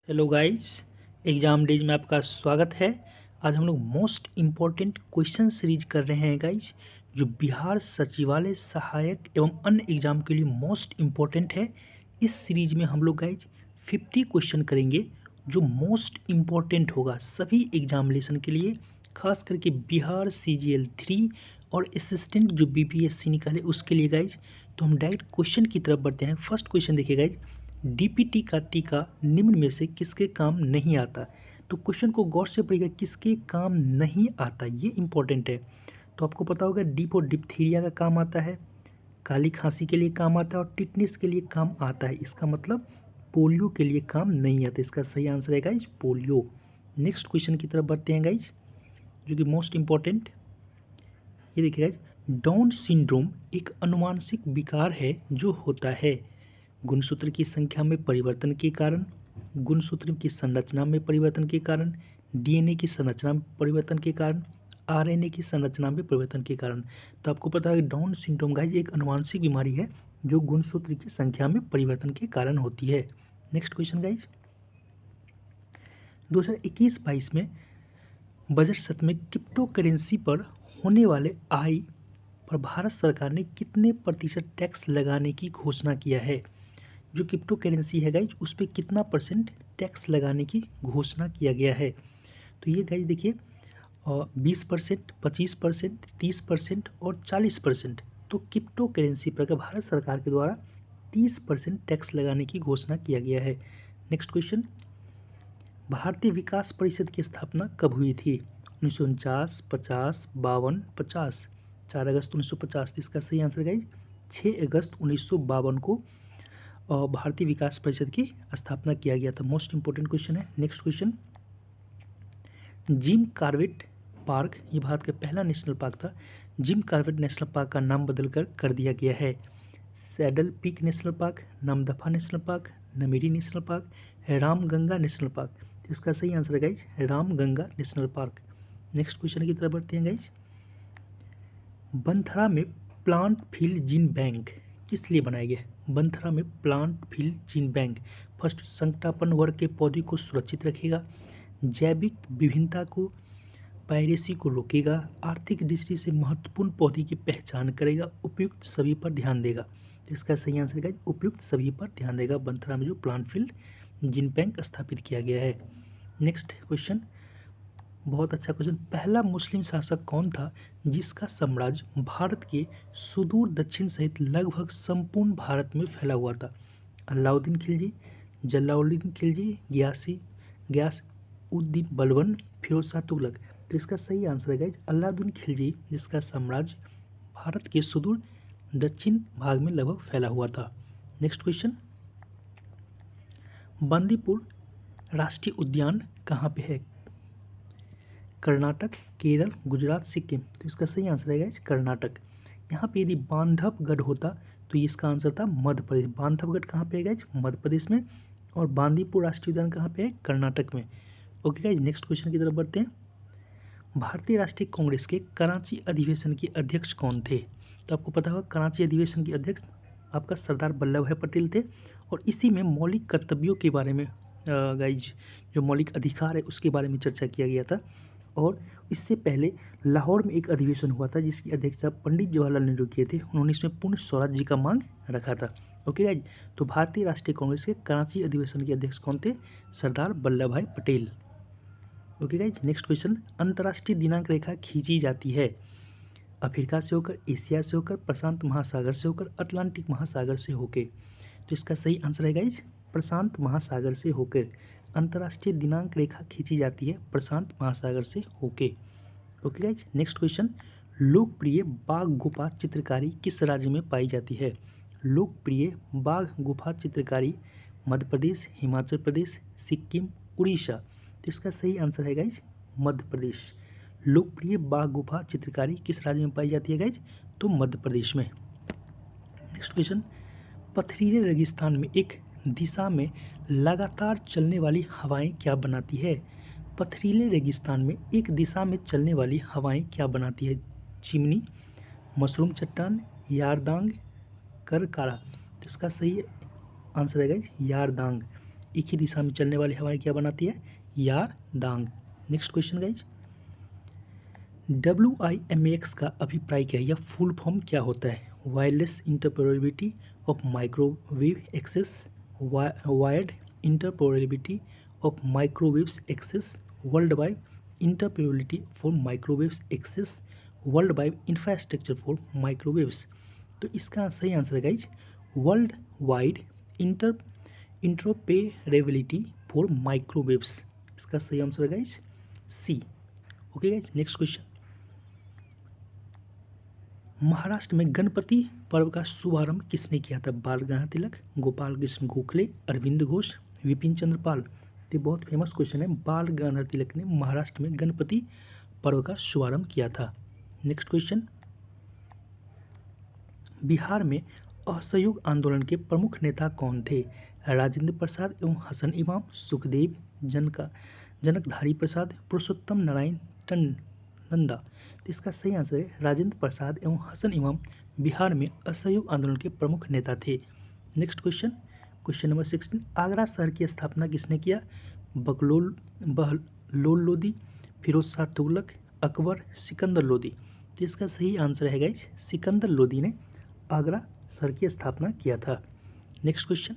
Hello guys, exam days में आपका स्वागत है। आज हम लोग मोस्ट इम्पॉर्टेंट क्वेश्चन सीरीज कर रहे हैं गाइस, जो बिहार सचिवालय सहायक एवं अन्य एग्ज़ाम के लिए मोस्ट इम्पॉर्टेंट है। इस सीरीज में हम लोग गाइस 50 क्वेश्चन करेंगे, जो मोस्ट इम्पॉर्टेंट होगा सभी एग्जामिनेशन के लिए, खास करके बिहार CGL 3 और असिस्टेंट जो BPSC निकाले उसके लिए गाइज। तो हम डायरेक्ट क्वेश्चन की तरफ बढ़ते हैं। फर्स्ट क्वेश्चन देखिए गाइज, DPT का टीका निम्न में से किसके काम नहीं आता। तो क्वेश्चन को गौर से पढ़िएगा, किसके काम नहीं आता, ये इंपॉर्टेंट है। तो आपको पता होगा डिप और डिप्थीरिया का काम आता है, काली खांसी के लिए काम आता है और टिटनेस के लिए काम आता है। इसका मतलब पोलियो के लिए काम नहीं आता। इसका सही आंसर है गाइज पोलियो। नेक्स्ट क्वेश्चन की तरफ बढ़ते हैं गाइज, जो कि मोस्ट इम्पॉर्टेंट। ये देखिए गाइज, डाउन सिंड्रोम एक अनुवांशिक विकार है जो होता है गुणसूत्र की संख्या में परिवर्तन के कारण, गुणसूत्र की संरचना में परिवर्तन के कारण, DNA की संरचना में परिवर्तन के कारण, RNA की संरचना में परिवर्तन के कारण। तो आपको पता है कि डाउन सिंड्रोम गाइज एक अनुवांशिक बीमारी है जो गुणसूत्र की संख्या में परिवर्तन के कारण होती है। नेक्स्ट क्वेश्चन गाइज, 2021-22 में बजट सत्र में क्रिप्टो करेंसी पर होने वाले आय पर भारत सरकार ने कितने प्रतिशत टैक्स लगाने की घोषणा किया है। जो क्रिप्टो करेंसी है गाइज, उस पर कितना परसेंट टैक्स लगाने की घोषणा किया गया है। तो ये गाइज देखिए, 20%, 25%, 30% और 40%। तो क्रिप्टो करेंसी पर भारत सरकार के द्वारा 30% टैक्स लगाने की घोषणा किया गया है। नेक्स्ट क्वेश्चन, भारतीय विकास परिषद की स्थापना कब हुई थी। 1949, 50, 52, 50। 4 अगस्त 1950। इसका सही आंसर गाइज 6 अगस्त 1952 को भारतीय विकास परिषद की स्थापना किया गया था। मोस्ट इंपॉर्टेंट क्वेश्चन है। Next question, Jim Corbett park, ये भारत का पहला नेशनल पार्क था। जिम कॉर्बेट नेशनल पार्क का नाम बदलकर कर दिया गया है saddle peak national park, Namdapha national park, Nameri national park, Ramganga national park. तो इसका सही आंसर है guys Ramganga national park. Next question की तरफ बढ़ते हैं गाइज, बनथरा में प्लांट फील्ड जीन बैंक किस लिए बनाया गया है। बनथरा में plant field gene bank first, संकटापन्न वर्ग के पौधे को सुरक्षित रखेगा, जैविक विभिन्नता को, पायरेसी को रोकेगा, आर्थिक दृष्टि से महत्वपूर्ण पौधे की पहचान करेगा, उपयुक्त सभी पर ध्यान देगा। तो इसका सही आंसर है उपयुक्त सभी पर ध्यान देगा। बनथरा में जो प्लांट फील्ड जीन बैंक स्थापित किया गया है। नेक्स्ट क्वेश्चन, बहुत अच्छा क्वेश्चन, पहला मुस्लिम शासक कौन था जिसका साम्राज्य भारत के सुदूर दक्षिण सहित लगभग संपूर्ण भारत में फैला हुआ था। अलाउद्दीन खिलजी, जलालुद्दीन खिलजी, गयास उद्दीन बलबन, फिरोज शाह तुगलक। तो इसका सही आंसर है गाइज अलाउद्दीन खिलजी, जिसका साम्राज्य भारत के सुदूर दक्षिण भाग में लगभग फैला हुआ था। नेक्स्ट क्वेश्चन, बंदीपुर राष्ट्रीय उद्यान कहाँ पे है। कर्नाटक, केरल, गुजरात, सिक्किम। तो इसका सही आंसर है गाइज कर्नाटक। यहाँ पे यदि बांधवगढ़ होता तो इसका आंसर था मध्य प्रदेश। बांधवगढ़ कहाँ पे है गाइज, मध्य प्रदेश में। और बांदीपुर राष्ट्रीय उद्यान कहाँ पे है, कर्नाटक में। ओके गाइज, नेक्स्ट क्वेश्चन की तरफ बढ़ते हैं। भारतीय राष्ट्रीय कांग्रेस के कराची अधिवेशन के अध्यक्ष कौन थे। तो आपको पता होगा कराची अधिवेशन के अध्यक्ष आपका सरदार वल्लभ भाई पटेल थे। और इसी में मौलिक कर्तव्यों के बारे में गाइज, जो मौलिक अधिकार है उसके बारे में चर्चा किया गया था। और इससे पहले लाहौर में एक अधिवेशन हुआ था जिसकी अध्यक्षता पंडित जवाहरलाल नेहरू किए थे। उन्होंने इसमें पूर्ण स्वराज्य का मांग रखा था। ओके गाइज, तो भारतीय राष्ट्रीय कांग्रेस के कराची अधिवेशन के अध्यक्ष कौन थे, सरदार वल्लभ भाई Patel. Okay guys, next question, अंतर्राष्ट्रीय दिनांक रेखा खींची जाती है अफ्रीका से होकर, एशिया से होकर, प्रशांत महासागर से होकर, अटलांटिक महासागर से होकर। तो इसका सही आंसर है गाइज प्रशांत महासागर से होकर। अंतर्राष्ट्रीय दिनांक रेखा खींची जाती है प्रशांत महासागर से होके। ओके गाइज, नेक्स्ट क्वेश्चन, लोकप्रिय बाघ गुफा चित्रकारी किस राज्य में पाई जाती है। लोकप्रिय बाघ गुफा चित्रकारी मध्य प्रदेश, हिमाचल प्रदेश, सिक्किम, उड़ीसा। तो इसका सही आंसर है गाइज मध्य प्रदेश। लोकप्रिय बाघ गुफा चित्रकारी किस राज्य में पाई जाती है गाइज, तो मध्य प्रदेश में। नेक्स्ट क्वेश्चन, पथरीले रेगिस्तान में एक दिशा में लगातार चलने वाली हवाएं क्या बनाती है। पथरीले रेगिस्तान में एक दिशा में चलने वाली हवाएं क्या बनाती है। चिमनी, मशरूम चट्टान, यारदांग, करकारा। तो इसका सही आंसर है गाइज यारदांग। एक ही दिशा में चलने वाली हवाएं क्या बनाती है? यारदांग। नेक्स्ट क्वेश्चन गाइज, WIMAX का अभिप्राय क्या है या फुल फॉर्म क्या होता है? Wireless interoperability of microwave access, wired interoperability of microwaves access, world wide interoperability for microwaves access, world wide infrastructure for microwaves. तो इसका सही आंसर है guys world wide interoperability for microwaves. इसका सही आंसर है guys C. Okay guys, next question, Maharashtra में गणपति पर्व का शुभारंभ किसने किया था? बाल गंगाधर तिलक, गोपाल कृष्ण गोखले, अरविंद घोष, विपिन चंद्र पाल। तो बहुत फेमस क्वेश्चन है, बाल गंगाधर तिलक ने महाराष्ट्र में गणपति पर्व का शुभारंभ किया था। नेक्स्ट क्वेश्चन, बिहार में असहयोग आंदोलन के प्रमुख नेता कौन थे? राजेंद्र प्रसाद एवं हसन इमाम, सुखदेव, जनकधारी प्रसाद, पुरुषोत्तम नारायण नंदा। तो इसका सही आंसर है राजेंद्र प्रसाद एवं हसन इमाम बिहार में असहयोग आंदोलन के प्रमुख नेता थे। Next question, question number 16, Agra शहर की स्थापना किसने किया? बहलोल लोदी, फिरोज शाह तुगलक, अकबर, सिकंदर लोदी। तो इसका सही आंसर है गाइज सिकंदर लोदी ने आगरा शहर की स्थापना किया था। नेक्स्ट क्वेश्चन,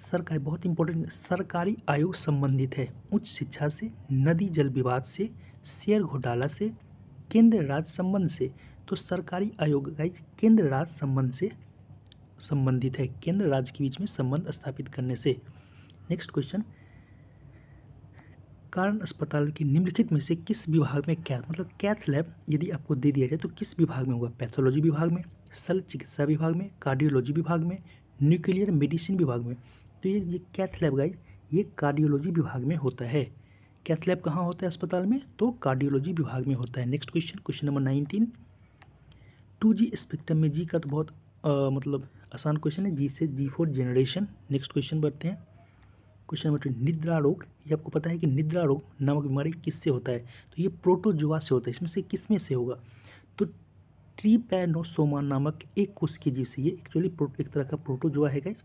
सरकारी, बहुत इंपॉर्टेंट, सरकारी आयोग संबंधित है उच्च शिक्षा से, नदी जल विवाद से, शेयर घोटाला से, केंद्र राज्य संबंध से। तो सरकारी आयोग गाइज केंद्र राज्य संबंध से संबंधित है, केंद्र राज्य के बीच में संबंध स्थापित करने से। नेक्स्ट क्वेश्चन, कारण अस्पताल की निम्नलिखित में से किस विभाग में कैथ लैब यदि आपको दे दिया जाए तो किस विभाग में होगा? पैथोलॉजी विभाग में, शल्य चिकित्सा विभाग में, कार्डियोलॉजी विभाग में, न्यूक्लियर मेडिसिन विभाग में। तो ये कैथ लैब गाइज ये कार्डियोलॉजी विभाग में होता है। कैथ लैब कहाँ होता है अस्पताल में? तो कार्डियोलॉजी विभाग में होता है। Next question, question number 19, 2G spectrum में जी का तो बहुत आसान क्वेश्चन है, जी से G4 जनरेशन। नेक्स्ट क्वेश्चन बढ़ते हैं, क्वेश्चन नंबर 20, निद्रा रोग, ये आपको पता है कि निद्रा रोग नामक बीमारी किससे होता है? तो ये प्रोटोजोआ से होता है। इसमें से किसमें से होगा? तो ट्रिपैनोसोमा नामक एक कोश के जीव से, ये एक्चुअली एक तरह का प्रोटोजोआ है गाइज।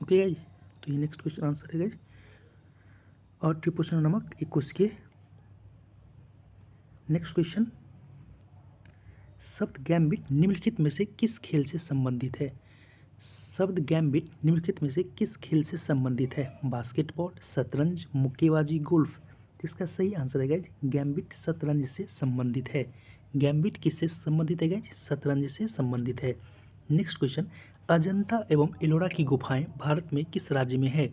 ओके गाइज, तो ये नेक्स्ट क्वेश्चन आंसर है गाइज, और ट्रिपोसोमा नामक एक कोश के। नेक्स्ट क्वेश्चन, शब्द गैम्बिट निम्नलिखित में से किस खेल से संबंधित है? शब्द गैम्बिट निम्नलिखित में से किस खेल से संबंधित है? बास्केटबॉल, शतरंज, मुक्केबाजी, गोल्फ। तो इसका सही आंसर है गाइज गैम्बिट शतरंज से संबंधित है। गैम्बिट किससे संबंधित है गाइज? शतरंज से संबंधित है। नेक्स्ट क्वेश्चन, अजंता एवं एलोरा की गुफाएं भारत में किस राज्य में है?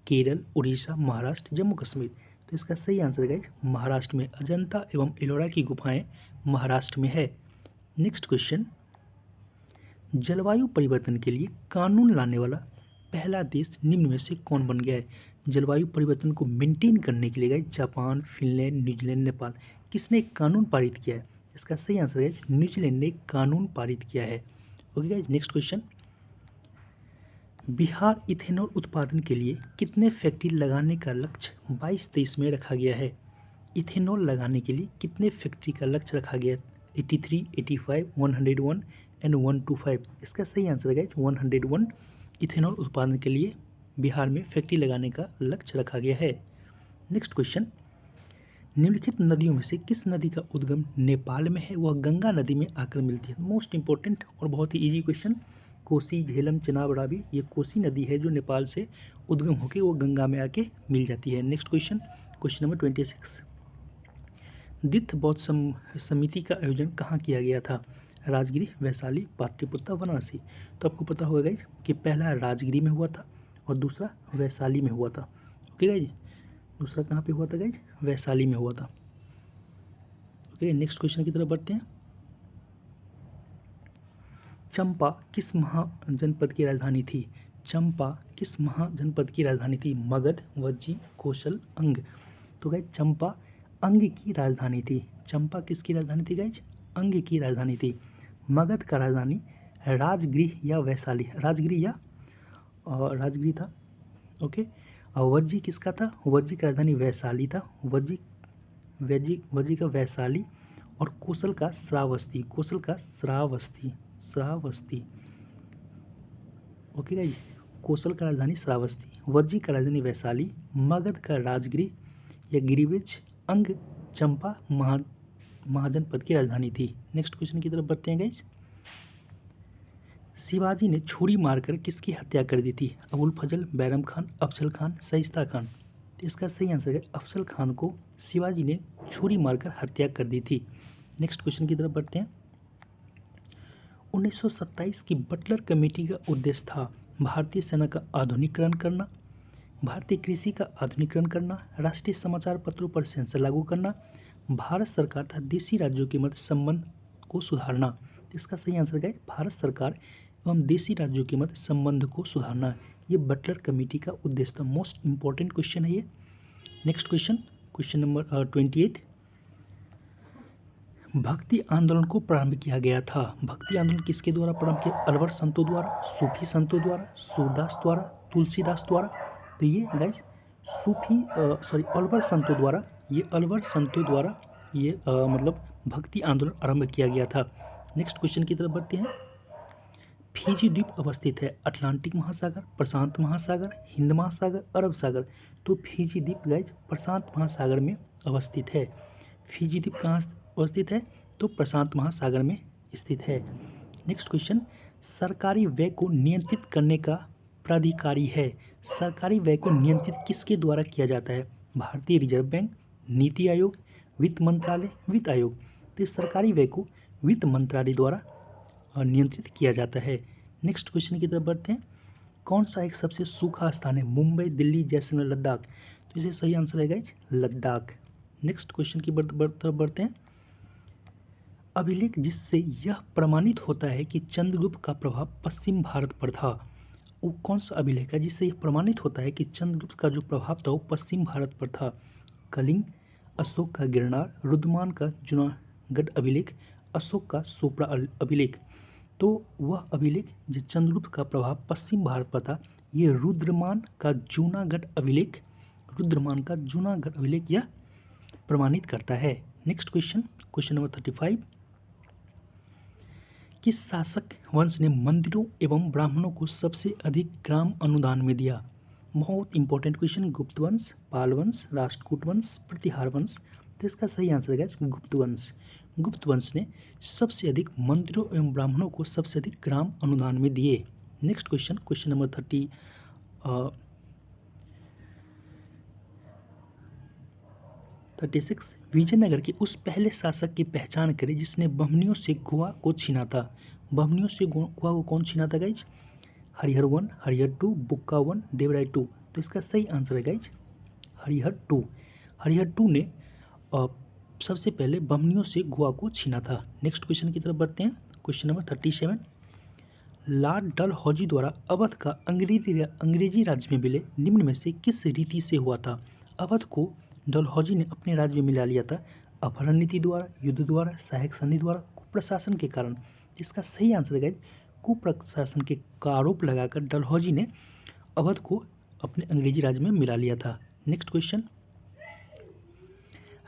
केरल, उड़ीसा, महाराष्ट्र, जम्मू कश्मीर। तो इसका सही आंसर है गाइज महाराष्ट्र में, अजंता एवं एलोरा की गुफाएं महाराष्ट्र में है। नेक्स्ट क्वेश्चन, जलवायु परिवर्तन के लिए कानून लाने वाला पहला देश निम्न में से कौन बन गया है? जलवायु परिवर्तन को मेंटेन करने के लिए guys Japan, Finland, New Zealand, Nepal. किसने एक कानून पारित किया है? इसका सही आंसर है न्यूजीलैंड ने कानून पारित किया है। Okay guys, next question, Bihar ethanol उत्पादन के लिए कितने फैक्ट्री लगाने का लक्ष्य 22-23 में रखा गया है? इथेनॉल लगाने के लिए कितने फैक्ट्री का लक्ष्य रखा गया है? 83, 85, 101 एंड 125। इसका सही आंसर है 101 इथेनॉल उत्पादन के लिए बिहार में फैक्ट्री लगाने का लक्ष्य रखा गया है। नेक्स्ट क्वेश्चन, निम्नलिखित नदियों में से किस नदी का उद्गम नेपाल में है? वह गंगा नदी में आकर मिलती है। मोस्ट इंपॉर्टेंट और बहुत ही इजी क्वेश्चन, कोसी, झेलम, चेनाब, रावी, ये कोसी नदी है जो नेपाल से उद्गम होकर वो गंगा में आके मिल जाती है। नेक्स्ट क्वेश्चन, क्वेश्चन नंबर 26, द्वितीय बौद्ध समिति का आयोजन कहाँ किया गया था? राजगिरी, वैशाली, पाटलिपुत्र, वाराणसी। तो आपको पता होगा गाइज कि पहला राजगिरी में हुआ था और दूसरा वैशाली में हुआ था। ओके गाइज, दूसरा कहाँ पे हुआ था गाइज? वैशाली में हुआ था। ओके, नेक्स्ट क्वेश्चन की तरफ बढ़ते हैं, चंपा किस महाजनपद की राजधानी थी? चंपा किस महाजनपद की राजधानी थी? मगध, वज्जी, कौशल, अंग। तो गाइज चंपा अंग की राजधानी थी। चंपा किसकी राजधानी थी गाइज? अंग की राजधानी थी। मगध का राजधानी राजगृह या वैशाली, राजगृह या राजगृह था। ओके, और वज्जी किसका था? वज्जी का राजधानी वैशाली था। वज्जी का वैशाली, और कौशल का श्रावस्ती, कौशल का श्रावस्ती। ओके गाइज, कोसल का राजधानी श्रावस्ती, वर्जी का राजधानी वैशाली, मगध का राजगिरी या गिरिवृक्ष, अंग, चंपा महाजनपद की राजधानी थी। नेक्स्ट क्वेश्चन की तरफ बढ़ते हैं गाइस। शिवाजी ने छुरी मारकर किसकी हत्या कर दी थी? अबुल फजल, बैरम खान, अफजल खान, शाइस्ता खान। तो इसका सही आंसर है अफजल खान को शिवाजी ने छुरी मारकर हत्या कर दी थी। नेक्स्ट क्वेश्चन की तरफ बढ़ते हैं। 1927 की बटलर कमेटी का उद्देश्य था भारतीय सेना का आधुनिकीकरण करना, भारतीय कृषि का आधुनिकीकरण करना, राष्ट्रीय समाचार पत्रों पर सेंसर लागू करना, भारत सरकार तथा देशी राज्यों के मध्य संबंध को सुधारना। तो इसका सही आंसर है भारत सरकार एवं देशी राज्यों के मध्य संबंध को सुधारना। ये बटलर कमेटी का उद्देश्य था। मोस्ट इंपॉर्टेंट क्वेश्चन है ये। Next question, question number 28। भक्ति आंदोलन को प्रारंभ किया गया था। भक्ति आंदोलन किसके द्वारा प्रारंभ किया? अलवर संतों द्वारा, सूफी संतों द्वारा, सूरदास द्वारा, तुलसीदास द्वारा। तो ये गाइस अलवर संतों द्वारा, ये अलवर संतों द्वारा ये मतलब भक्ति आंदोलन आरंभ किया गया था। नेक्स्ट क्वेश्चन की तरफ बढ़ते हैं। फिजी द्वीप अवस्थित है अटलांटिक महासागर, प्रशांत महासागर, हिंद महासागर, अरब सागर। तो फिजी द्वीप गाइस प्रशांत महासागर में अवस्थित है। फिजी द्वीप कहाँ अवस्थित है? तो प्रशांत महासागर में स्थित है। नेक्स्ट क्वेश्चन, सरकारी व्यय को नियंत्रित करने का प्राधिकारी है। सरकारी व्यय को नियंत्रित किसके द्वारा किया जाता है? भारतीय रिजर्व बैंक, नीति आयोग, वित्त मंत्रालय, वित्त आयोग। तो इस सरकारी व्यय को वित्त मंत्रालय द्वारा नियंत्रित किया जाता है। नेक्स्ट क्वेश्चन की तरफ बढ़ते हैं। कौन सा एक सबसे सूखा स्थान है? मुंबई, दिल्ली, जैसलमेर, लद्दाख। तो इसे सही आंसर है गाइस लद्दाख। नेक्स्ट क्वेश्चन की तरफ बढ़ते हैं। अभिलेख जिससे यह प्रमाणित होता है कि चंद्रगुप्त का प्रभाव पश्चिम भारत पर था, वो कौन सा अभिलेख है जिससे यह प्रमाणित होता है कि चंद्रगुप्त का जो प्रभाव था वो पश्चिम भारत पर था? कलिंग, अशोक का गिरनार, रुद्रमान का जूनागढ़ अभिलेख, अशोक का सोपरा अभिलेख। तो वह अभिलेख जो चंद्रगुप्त का प्रभाव पश्चिम भारत पर था, ये रुद्रमान का जूनागढ़ अभिलेख यह प्रमाणित करता है। Next question, question number 35। किस शासक वंश ने मंदिरों एवं ब्राह्मणों को सबसे अधिक ग्राम अनुदान में दिया? बहुत इंपॉर्टेंट क्वेश्चन। गुप्त वंश, पाल वंश, राष्ट्रकूट वंश, प्रतिहार वंश। तो इसका सही आंसर है गुप्त वंश। गुप्त वंश ने सबसे अधिक मंदिरों एवं ब्राह्मणों को सबसे अधिक ग्राम अनुदान में दिए। Next question, question number 36। Vijayanagar के उस पहले शासक की पहचान करें जिसने बहमनियों से गोवा को छीना था। बहमनियों से गोवा को कौन छीना था गाइज? हरिहर 1, हरिहर 2, बुक्का 1, देवराय 2। तो इसका सही आंसर है गाइज हरिहर 2। हरिहर 2 ने सबसे पहले बहमनियों से गोवा को छीना था। नेक्स्ट क्वेश्चन की तरफ बढ़ते हैं। Question number 37। लॉर्ड डलहौजी द्वारा अवध का अंग्रेजी राज्य में विलय निम्न में से किस रीति से हुआ था? अवध को डलहौजी ने अपने राज्य में मिला लिया था। अपहरण नीति द्वारा, युद्ध द्वारा, सहायक संधि द्वारा, कुप्रशासन के कारण। इसका सही आंसर है कुप्रशासन के आरोप लगाकर डलहौजी ने अवध को अपने अंग्रेजी राज्य में मिला लिया था। नेक्स्ट क्वेश्चन,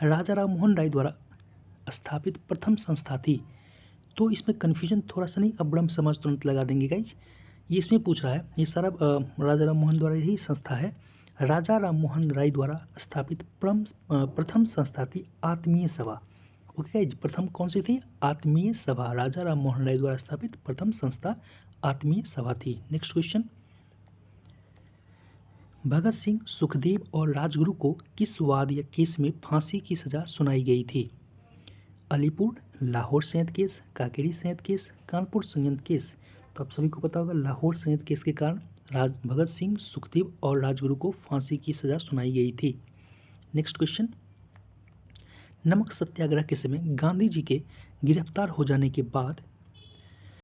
राजा राम मोहन राय द्वारा स्थापित प्रथम संस्था थी। तो इसमें कन्फ्यूजन थोड़ा सा नहीं, अब हम समझ तुरंत लगा देंगे गाइज। ये इसमें पूछ रहा है, ये सारा राजा राम मोहन द्वारा यही संस्था है। राजा राम मोहन राय द्वारा स्थापित प्रथम संस्था थी आत्मीय सभा। ओके गाइज, प्रथम कौन सी थी? आत्मीय सभा। राजा राम मोहन राय द्वारा स्थापित प्रथम संस्था आत्मीय सभा थी। नेक्स्ट क्वेश्चन, भगत सिंह, सुखदेव और राजगुरु को किस वाद या केस में फांसी की सजा सुनाई गई थी? अलीपुर, लाहौर संयंत्र केस, काकेरी संयंत्र केस, कानपुर संयंत्र केस। तो आप सभी को पता होगा लाहौर संयंत्र केस के कारण भगत सिंह, सुखदेव और राजगुरु को फांसी की सजा सुनाई गई थी। नेक्स्ट क्वेश्चन, नमक सत्याग्रह के समय गांधी जी के गिरफ्तार हो जाने के बाद